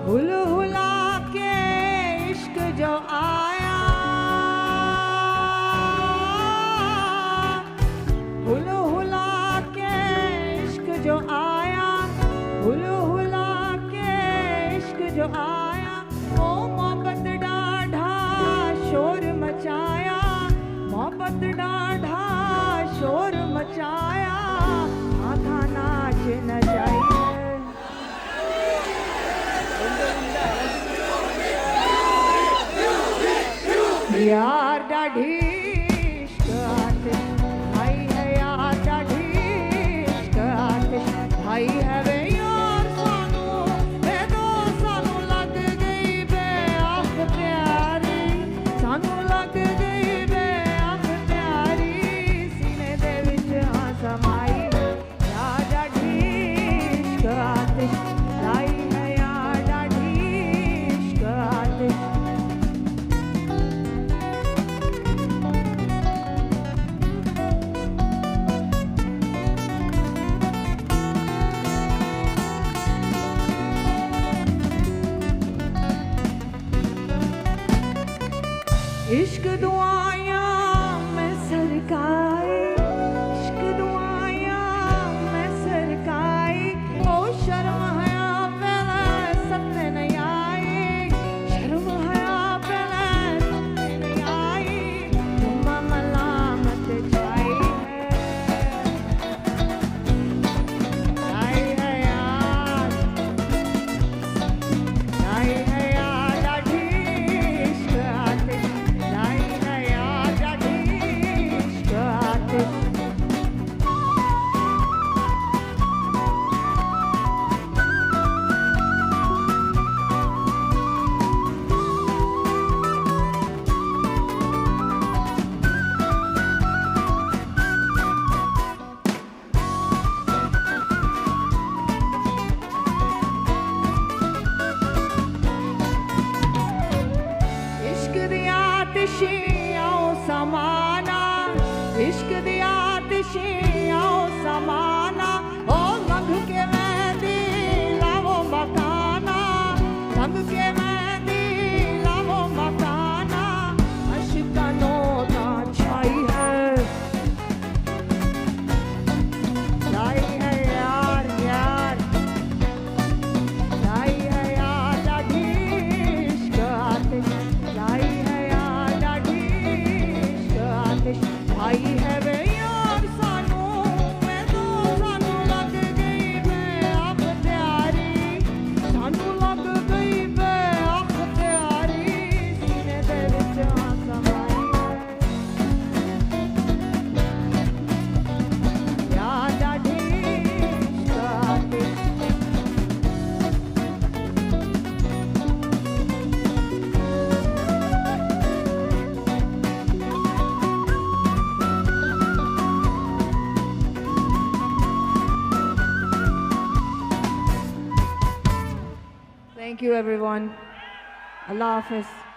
हुल hula के इश्क जो आया, हुल हुला के इश्क जो आया, हुल हुला के इश्क जो आया, ओ मोहब्बत डाढ़ा शोर मचाया, मोहब्बत डाढ़ा शोर मचाया, आधा नाच न जाए। यार डाढ़ी इश्क आतिश भाई है, यार डाढ़ी इश्क आतिश भाई है वे यार सानू, वे दो सानू लग गई बे आख प्यारी, सानू लग गई बे आख प्यारी, सीने दे विच आ समाई है, यार डाढ़ी इश्क आतिश लाई है, यार डाढ़ी इश्क आतिश। इश्क दुआयां में सरकाई, इश्क दुआयां में सरकाई, ओ शर्म हया पहले सत्ते नहीं आई, शर्म हया पहले सत्ते नहीं आई, जुम्मा मलामत छाई है यार, लाई है यार डाढ़ी इश्क आतिश, लाई है यार डाढ़ी इश्क आतिश। इश्क दी आतिशी आओ समाना, इश्क दी आतिशी आओ समाना, ओ लंघ के मेहंदी लावो मकाना, लंघ के मेहंदी लावो मकाना, अश्कनों दा छाई है, लाई है यार यार, लाई है यार डाढ़ी इश्क आतिश, लाई है यार डाढ़ी इश्क आतिश भाई है वे यार सानू, मैं तो सानू लग गई बे आख प्यारी, सानू लग गई बे आख प्यारी, सीने दे विच आ समाई है, यार डाढ़ी इश्क आतिश। Thank you everyone. Allah Hafiz.